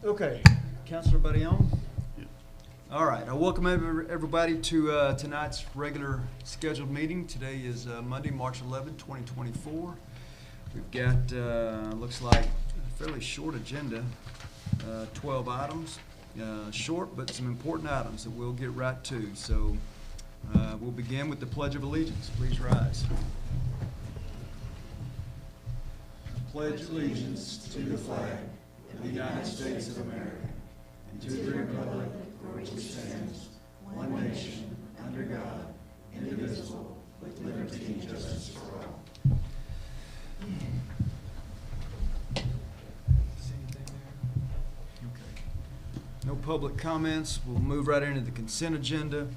Okay, Councilor Buddy on? All right, I welcome everybody to tonight's regular scheduled meeting. Today is Monday, March 11, 2024. We've got, looks like a fairly short agenda, 12 items. Short, but some important items that we'll get right to. So we'll begin with the Pledge of Allegiance. Please rise. I pledge allegiance to the flag of the United States of America and to the republic for which it stands, one nation, under God, indivisible, with liberty and justice for all. See anything there? Okay. No public comments. We'll move right into the consent agenda,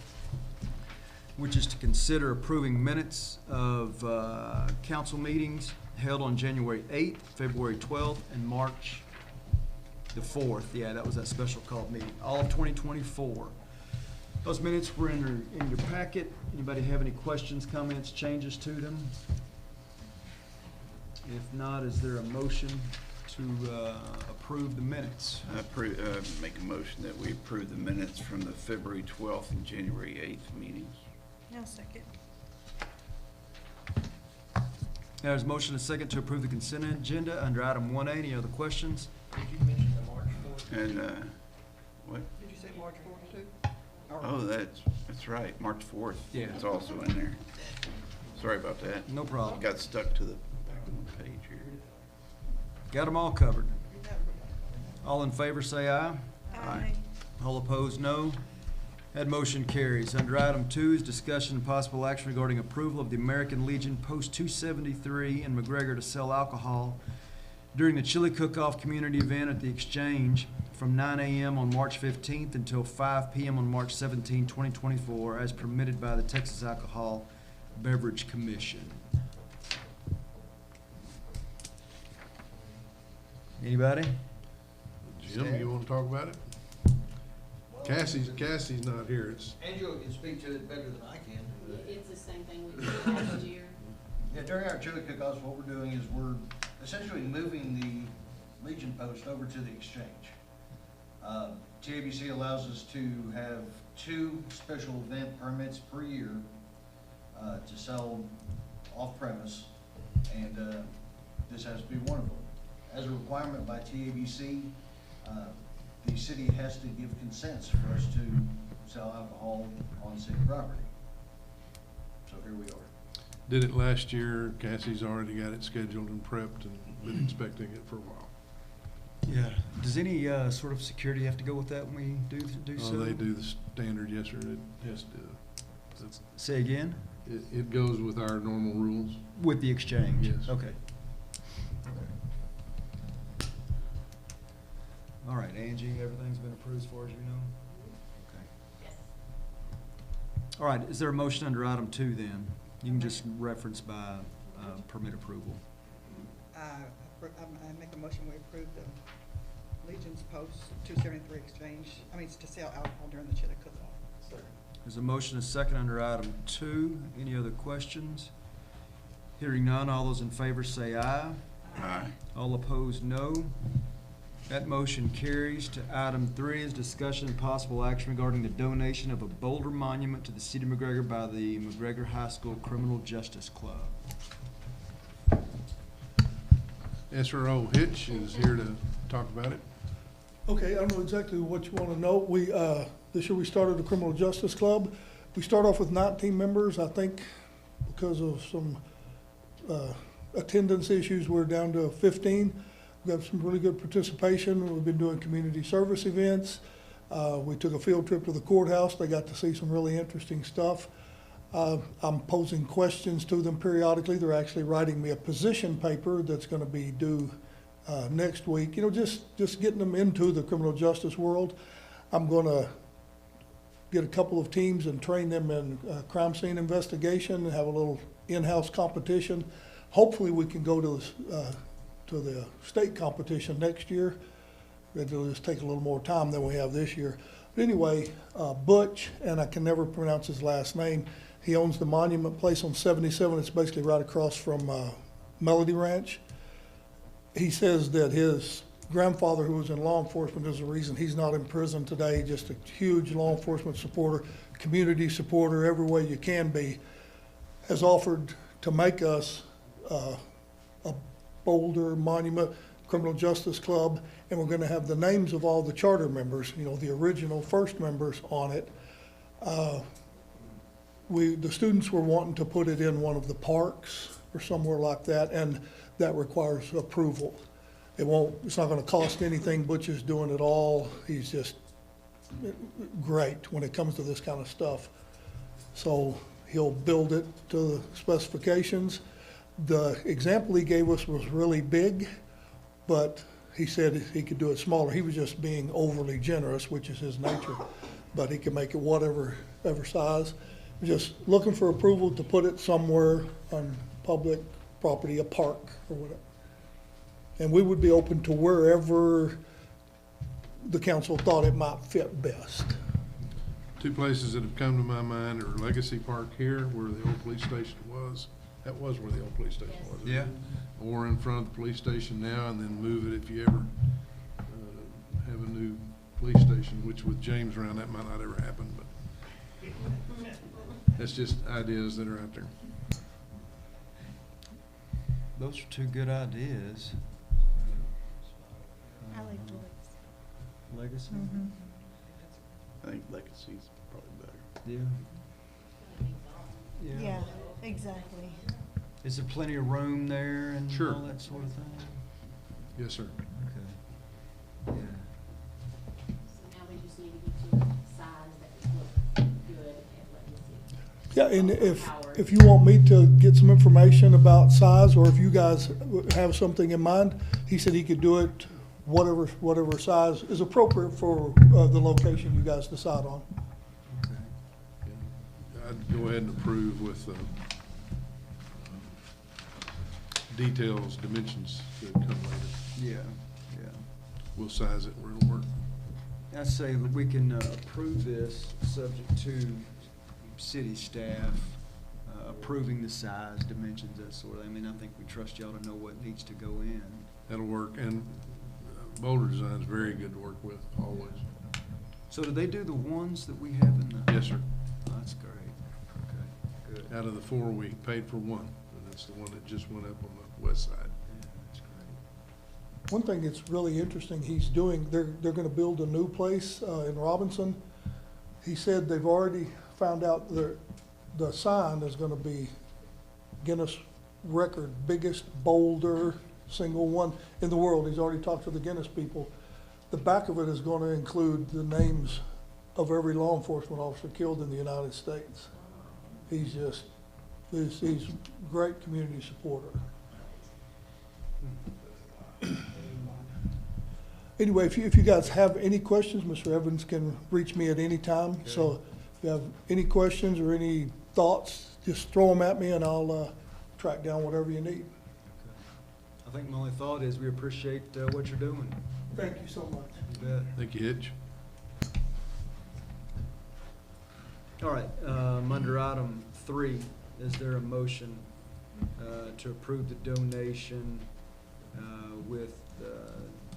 which is to consider approving minutes of council meetings held on January 8th, February 12th, and March the 4th. Yeah, that was that special called meeting. All of 2024. Those minutes were in your packet. Anybody have any questions, comments, changes to them? If not, is there a motion to approve the minutes? Make a motion that we approve the minutes from the February 12th and January 8th meetings. I'll second. Now, there's a motion and a second to approve the consent agenda under item 1A. Any other questions? Did you mention the March 4th? And, what? Did you say March 4th too? Oh, that's right, March 4th. Yeah. It's also in there. Sorry about that. No problem. Got stuck to the back of the page here. Got them all covered. All in favor say aye. Aye. All opposed, no. That motion carries. Under item 2 is discussion and possible action regarding approval of the American Legion Post 273 in McGregor to sell alcohol during the Chili Cook-Off community event at the Exchange from 9 a.m. on March 15th until 5 p.m. on March 17, 2024, as permitted by the Texas Alcohol Beverage Commission. Anybody? Jim, you want to talk about it? Cassie's not here. It's Angela can speak to it better than I can. It's the same thing we did last year. Yeah, during our chili cook-offs, what we're doing is we're essentially moving the Legion Post over to the Exchange. TABC allows us to have 2 special event permits per year to sell off-premise, and this has to be one of them. As a requirement by TABC, the city has to give consents for us to sell alcohol on city property. So here we are. did it last year. Cassie's already got it scheduled and prepped and been expecting it for a while. Yeah. Does any sort of security have to go with that when we do so? Oh, they do the standard, yes, sir. It has to. Say again? It goes with our normal rules. With the Exchange? Yes. Okay. All right, Angie, everything's been approved as far as you know? Okay. Yes. All right, is there a motion under item 2 then? You can just reference by permit approval. I make a motion we approve the Legion's Post 273 exchange, to sell alcohol during the chili cook-off. There's a motion and a second under item 2. Any other questions? Hearing none, all those in favor say aye. Aye. All opposed, no. That motion carries. To item 3 is discussion and possible action regarding the donation of a boulder monument to the city of McGregor by the McGregor High School Criminal Justice Club. SRO Hitch is here to talk about it. Okay, I don't know exactly what you want to know. This year we started the Criminal Justice Club. We start off with 19 members. I think because of some attendance issues, we're down to 15. We've got some really good participation. We've been doing community service events. We took a field trip to the courthouse. They got to see some really interesting stuff. I'm posing questions to them periodically. They're actually writing me a position paper that's going to be due next week. Just getting them into the criminal justice world. I'm going to get a couple of teams and train them in crime scene investigation and have a little in-house competition. Hopefully we can go to the state competition next year. It'll just take a little more time than we have this year. But anyway, Butch, and I can never pronounce his last name, he owns the Monument Place on 77. It's basically right across from Melody Ranch. He says that his grandfather, who was in law enforcement, is the reason he's not in prison today. Just a huge law enforcement supporter, community supporter, every way you can be, has offered to make us a Boulder Monument Criminal Justice Club, and we're gonna have the names of all the charter members, you know, the original first members on it. The students were wanting to put it in one of the parks or somewhere like that, and that requires approval. It's not gonna cost anything. Butch is doing it all. He's just great when it comes to this kind of stuff. So he'll build it to the specifications. The example he gave us was really big, but he said he could do it smaller. He was just being overly generous, which is his nature, but he can make it whatever size. Just looking for approval to put it somewhere on public property, a park or whatever. And we would be open to wherever the council thought it might fit best. Two places that have come to my mind are Legacy Park here, where the old police station was. That was where the old police station was. Yeah. Or in front of the police station now, and then move it if you ever have a new police station, which with James around, that might not ever happen, but that's just ideas that are out there. Those are two good ideas. I like Joyce. Legacy? I think Legacy's probably better. Yeah. Yeah, exactly. Is there plenty of room there and Sure. all that sort of thing? Yes, sir. Okay. Yeah. So now we just need to get to a size that would look good at Legacy. Yeah, and if you want me to get some information about size, or if you guys have something in mind, he said he could do it whatever size is appropriate for the location you guys decide on. Okay. I'd go ahead and approve with details, dimensions that come later. Yeah, yeah. We'll size it where it'll work. I say that we can approve this subject to city staff approving the size, dimensions, that sort of thing. I mean, I think we trust y'all to know what needs to go in. That'll work, and Boulder Design's very good to work with, always. So do they do the ones that we have in the? Yes, sir. Oh, that's great. Okay, good. Out of the four, we paid for one, and that's the one that just went up on the west side. Yeah, that's great. One thing that's really interesting he's doing, they're gonna build a new place in Robinson. He said they've already found out the sign is gonna be Guinness record, biggest boulder, single one in the world. He's already talked to the Guinness people. The back of it is gonna include the names of every law enforcement officer killed in the United States. He's a great community supporter. Anyway, if you guys have any questions, Mr. Evans can reach me at any time. So if you have any questions or any thoughts, just throw them at me and I'll track down whatever you need. I think my only thought is we appreciate what you're doing. Thank you so much. You bet. Thank you, Hitch. All right, under item 3, is there a motion to approve the donation with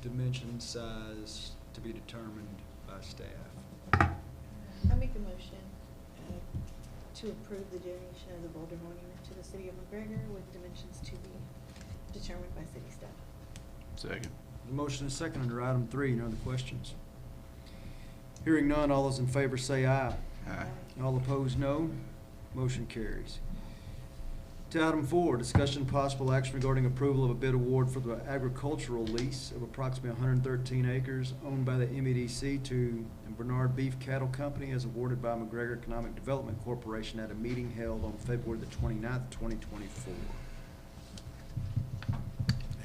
dimension size to be determined by staff? I make a motion to approve the donation of the Boulder Monument to the city of McGregor with dimensions to be determined by city staff. Second. The motion is second under item 3. Any other questions? Hearing none, all those in favor say aye. Aye. All opposed, no. Motion carries. To item 4, discussion and possible action regarding approval of a bid award for the agricultural lease of approximately 113 acres owned by the MEDC to Bernard Beef Cattle Company as awarded by McGregor Economic Development Corporation at a meeting held on February the 29th, 2024.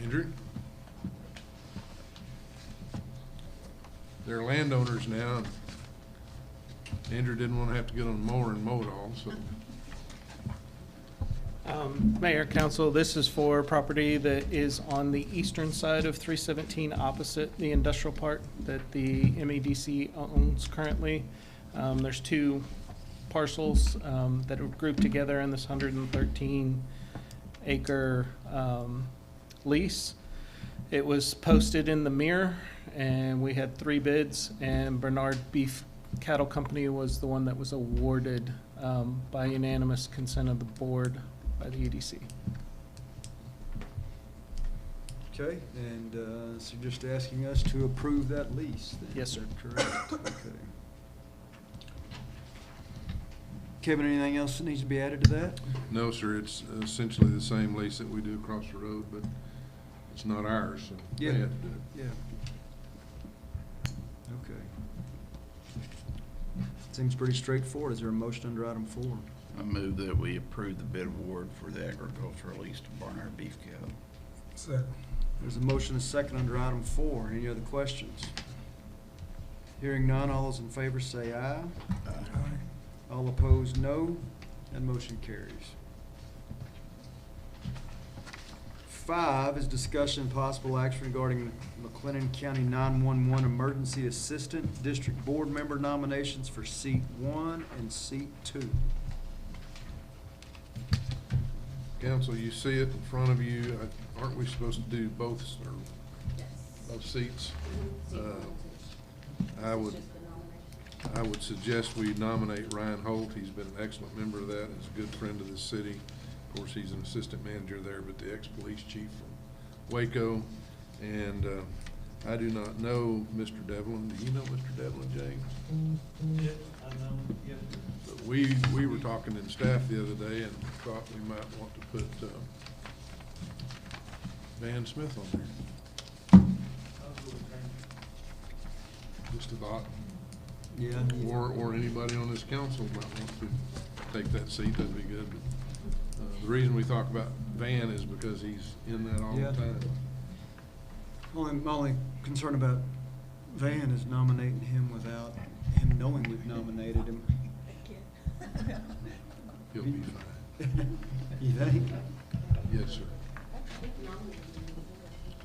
Andrew? They're landowners now, and Andrew didn't want to have to get on the mower and mow it all, so. Mayor, council, this is for property that is on the eastern side of 317 opposite the industrial park that the MEDC owns currently. There's 2 parcels that are grouped together in this 113 acre lease. It was posted in the Mirror, and we had 3 bids, and Bernard Beef Cattle Company was the one that was awarded by unanimous consent of the board by the EDC. Okay, and so you're just asking us to approve that lease then? Yes, sir. Correct, okay. Kevin, anything else that needs to be added to that? No, sir, it's essentially the same lease that we do across the road, but it's not ours, so they Yeah. have to do it. Yeah. Okay. Seems pretty straightforward. Is there a motion under item 4? I move that we approve the bid award for the agricultural lease to Barnard Beef Cattle. There's a motion and a second under item 4. Any other questions? Hearing none, all those in favor say aye. All opposed, no. That motion carries. 5 is discussion and possible action regarding McLennan County 911 Emergency Assistant District Board Member nominations for Seat 1 and Seat 2. Council, you see it in front of you. Aren't we supposed to do both, or Yes. both seats? Seat one and two. I It's would, just the nomination. I would suggest we nominate Ryan Holt. He's been an excellent member of that. He's a good friend of this city. Of course, he's an assistant manager there, but the ex-police chief from Waco. And I do not know Mr. Devlin. Do you know Mr. Devlin, James? Yeah, I know, yeah. But we were talking in staff the other day and thought we might want to put Van Smith on there. Just a thought. Yeah. Or anybody on this council might want to take that seat, that'd be good. The reason we talk about Van is because he's in that all the Yeah. time. My only concern about Van is nominating him without him knowing we've nominated him. He'll be fine. You think? Yes, sir.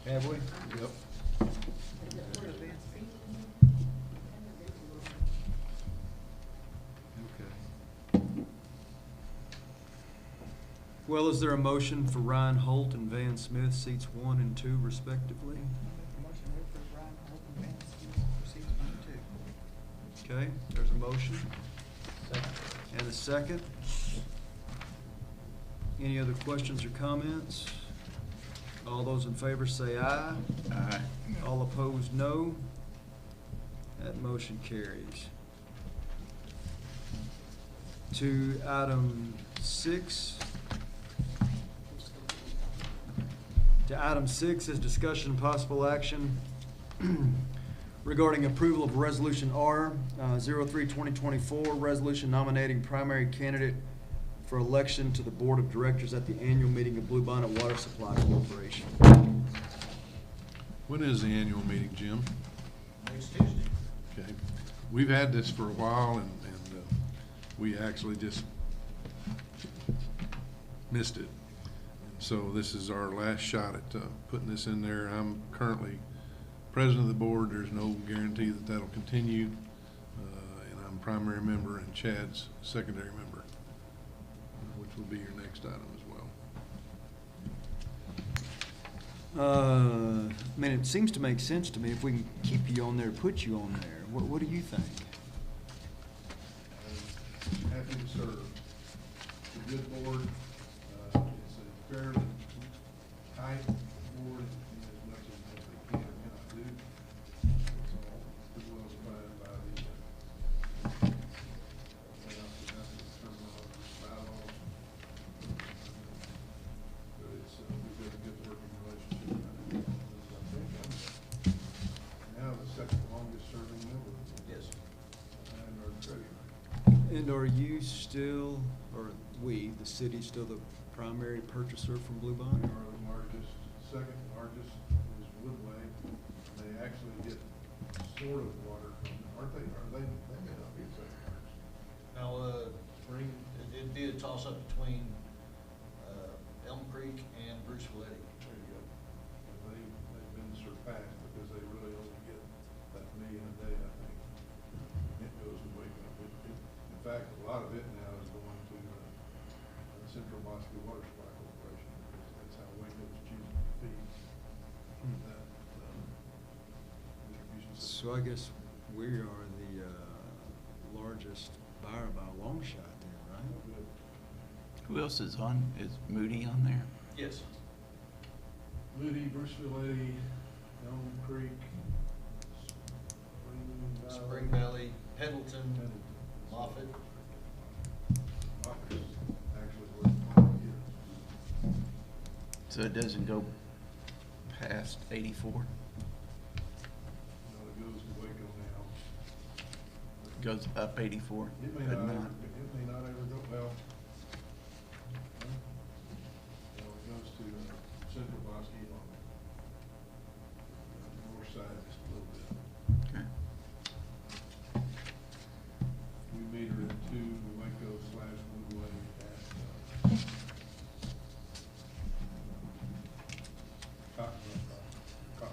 Have we? Yep. Okay. Well, is there a motion for Ryan Holt and Van Smith, seats 1 and 2 respectively? I make a motion to approve Ryan Holt and Van Smith for seats 1 and 2. Okay, there's a motion. And a second. Any other questions or comments? All those in favor say aye. Aye. All opposed, no. That motion carries. To item 6. To item 6 is discussion and possible action regarding approval of Resolution R 03-2024, resolution nominating primary candidate for election to the Board of Directors at the annual meeting of Bluebonnet Water Supply Corporation. When is the annual meeting, Jim? Next Tuesday. Okay. We've had this for a while and we actually just missed it. So this is our last shot at putting this in there. I'm currently president of the board. There's no guarantee that that'll continue. And I'm primary member and Chad's secondary member, which will be your next item as well. I mean, it seems to make sense to me if we can keep you on there, put you on there. What do you think? Happy to serve. It's a good board. It's a fairly tight board in as much as what they can or cannot do. It's all pretty well defined by the bylaws. But it's, we've got a good working relationship. I think I'm now the second longest serving member. Yes. And our treasurer. And are you still, or we, the city, still the primary purchaser from Bluebonnet? We are the largest, second largest is Woodway. They actually get sort of water from, they may not be the second largest. Now, Spring, it'd be a toss-up between Elm Creek and Bruce Valetti. There you go. They've been surpassed because they really only get that million a day, I think. It goes to Waco. In fact, a lot of it now is going to Central Moscow Water Supply Corporation because that's how Waco's choosing to feed. that distribution system. So I guess we are the largest buyer by a long shot then, right? Who else is on, is Moody on there? Yes. Moody, Bruceville Eddy, Elm Creek, Spring Valley, Pendleton, Moffett. Moffitt's actually where the pond is. So it doesn't go past 84? No, it goes to Waco now. Goes up 84? It may but not ever, it may not ever go, well, no, it goes to Central Bosque on the north side just a little bit. Okay. We meter it to Waco / Woodway at, Cotton.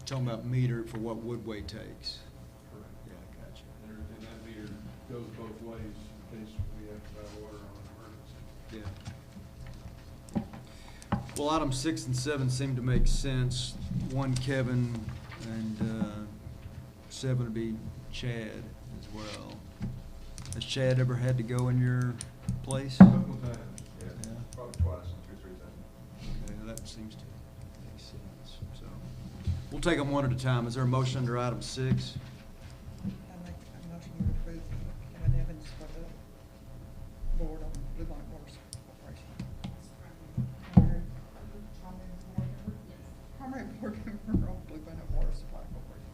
Talking about meter for what Woodway takes. Correct. Yeah, I got you. And that meter goes both ways in case we have to buy water on an emergency. Yeah. Well, item 6 and 7 seem to make sense. 1, Kevin, and 7 would be Chad as well. Has Chad ever had to go in your place? Couple times. Yeah. Probably twice, 2 or 3 times. Okay, that seems to make sense. So, we'll take them one at a time. Is there a motion under item 6? I make a motion to approve Kevin Evans for the board on Blue Bonnet Water Corporation. Primary board member on Blue Bonnet Water Supply Corporation.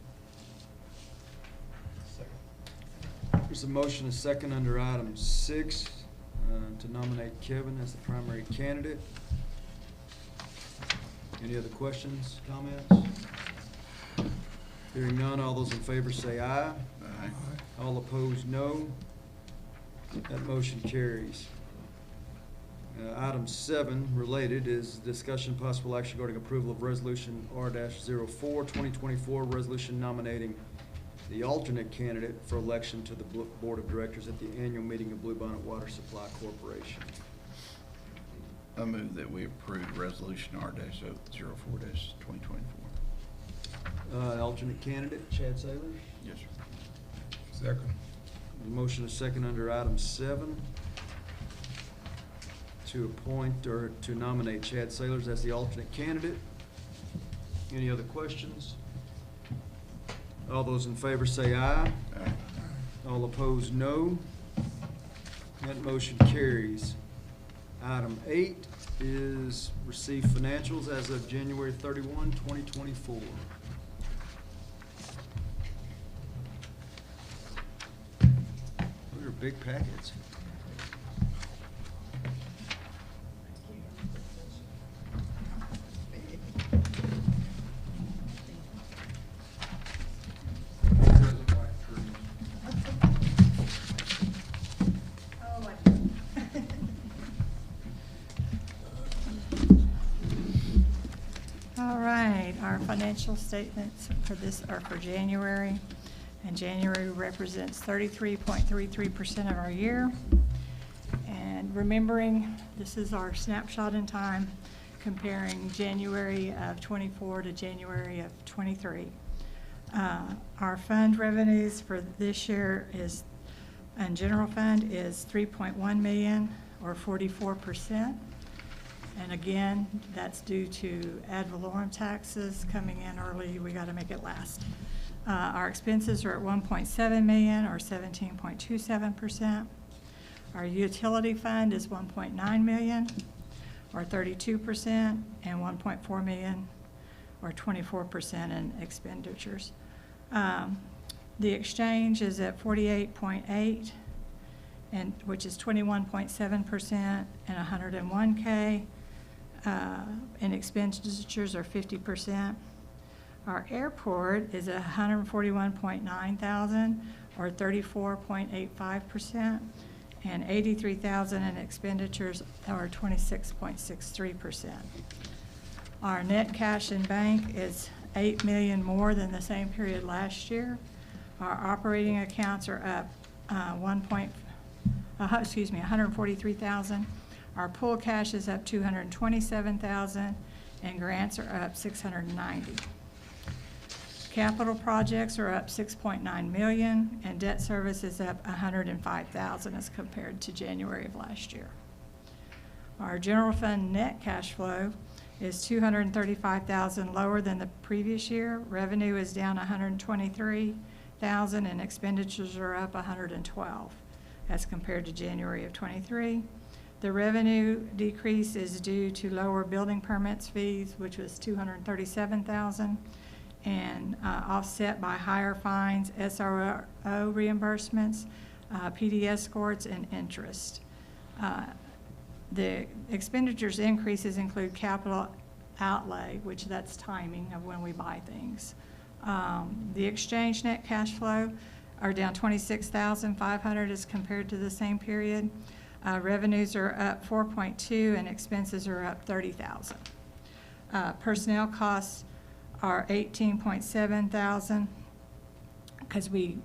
There's a motion, a second under item 6, to nominate Kevin as the primary candidate. Any other questions, comments? Hearing none, all those in favor say aye. Aye. All opposed, no. That motion carries. Item 7, related, is discussion possible action regarding approval of Resolution R-04, 2024, resolution nominating the alternate candidate for election to the Board of Directors at the annual meeting of Blue Bonnet Water Supply Corporation. I move that we approve Resolution R-04-2024. Alternate candidate, Chad Sailors. Yes, sir. Second. The motion is second under item 7 to appoint or to nominate Chad Sailors as the alternate candidate. Any other questions? All those in favor say aye. Aye. All opposed, no. That motion carries. Item 8 is receive financials as of January 31, 2024. Those are big packets. Doesn't like trees. Oh, I All right, our financial statements for this are for January, and January represents 33.33% of our year. And remembering, this is our snapshot in time, comparing January of '24 to January of '23. Our fund revenues for this year is, and general fund is 3.1 million, or 44%. And again, that's due to ad valorem taxes coming in early. We got to make it last. Our expenses are at 1.7 million, or 17.27%. Our utility fund is 1.9 million, or 32%, and 1.4 million, or 24% in expenditures. The exchange is at 48.8, and which is 21.7%, and 101K. And expenditures are 50%. Our airport is 141.9 thousand, or 34.85%, and 83,000 in expenditures, or 26.63%. Our net cash in bank is 8 million more than the same period last year. Our operating accounts are up 143,000. Our pool cash is up 227,000, and grants are up 690. Capital projects are up 6.9 million, and debt service is up 105,000 as compared to January of last year. Our general fund net cash flow is 235,000 lower than the previous year. Revenue is down 123,000, and expenditures are up 112 as compared to January of 23. The revenue decrease is due to lower building permits fees, which was 237,000, and offset by higher fines, SRO reimbursements, PD escorts, and interest. The expenditures increases include capital outlay, which that's timing of when we buy things. The exchange net cash flow are down 26,500 as compared to the same period. Revenues are up 4.2 and expenses are up 30,000. Personnel costs are 18.7 thousand because we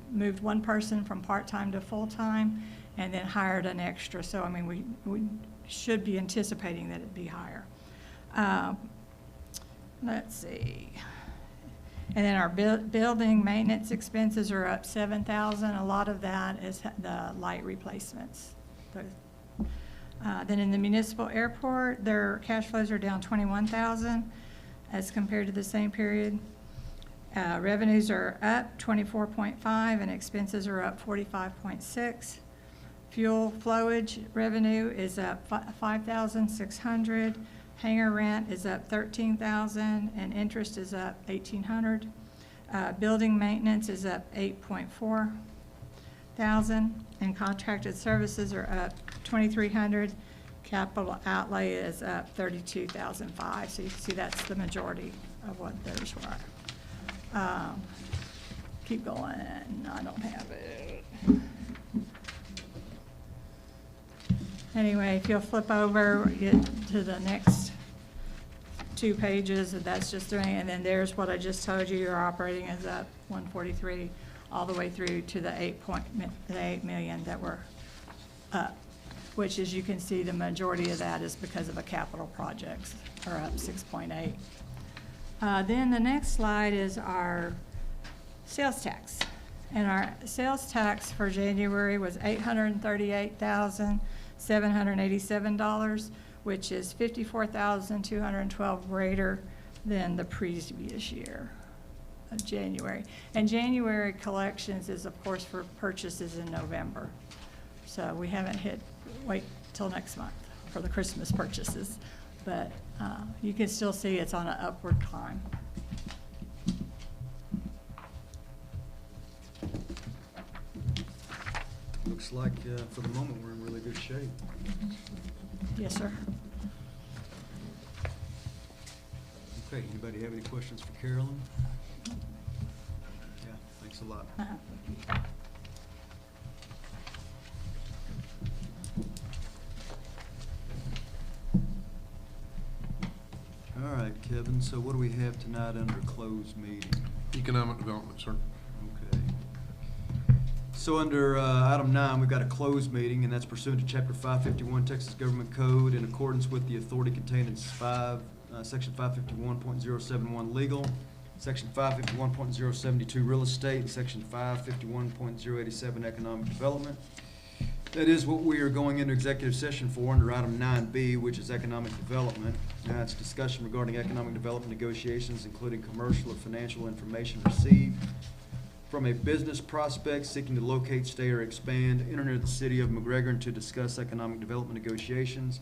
moved one person from part-time to full-time and then hired an extra. So, I mean, we should be anticipating that it'd be higher. Let's see. And then our building maintenance expenses are up 7,000. A lot of that is the light replacements. Then in the municipal airport, their cash flows are down 21,000 as compared to the same period. Revenues are up 24.5 and expenses are up 45.6. Fuel flowage revenue is up 5,600. Hangar rent is up 13,000 and interest is up 1,800. Building maintenance is up 8.4 thousand and contracted services are up 2,300. Capital outlay is up 32,005. So you can see that's the majority of what those were. Keep going. I don't have it. Anyway, if you'll flip over, get to the next 2 pages, that's just doing, and then there's what I just told you, your operating is up 143 all the way through to the 8 million that were up, which as you can see, the majority of that is because of a capital projects are up 6.8. Then the next slide is our sales tax. And our sales tax for January was $838,787, which is $54,212 greater than the previous year of January. And January collections is, of course, for purchases in November. So we haven't wait till next month for the Christmas purchases. But you can still see it's on an upward climb. Looks like, for the moment, we're in really good shape. Yes, sir. Okay, anybody have any questions for Carolyn? Yeah, thanks a lot. All right, Kevin, so what do we have tonight under closed meeting? Economic development, sir. Okay. So under item 9, we've got a closed meeting, and that's pursuant to Chapter 551 Texas Government Code in accordance with the authority contained in Section 551.071 legal, Section 551.072 real estate, and Section 551.087 economic development. That is what we are going into executive session for under item 9B, which is economic development. Now it's discussion regarding economic development negotiations, including commercial or financial information received from a business prospect seeking to locate, stay, or expand, enter the city of McGregor, and to discuss economic development negotiations,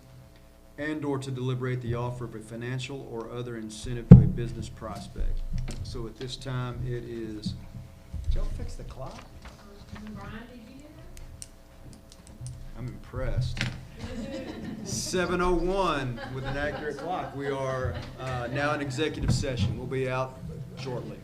and or to deliberate the offer of a financial or other incentive to a business prospect. So at this time, it is, did y'all fix the clock? Brian, did you do I'm impressed. 7:01 with an accurate clock. We are now in executive session. We'll be out shortly.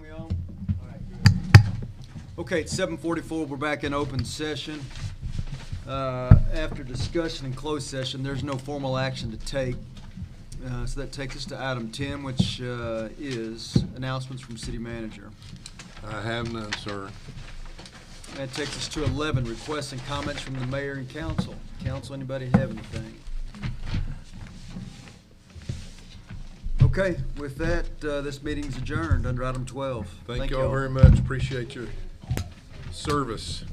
We on? Okay, it's 7:44, we're back in open session. After discussion in closed session, there's no formal action to take. So that takes us to item 10, which is announcements from city manager. I have none, sir. That takes us to 11, requests and comments from the mayor and council. Council, anybody have anything? Okay, with that, this meeting's adjourned under item 12. Thank you all very much. Appreciate your service.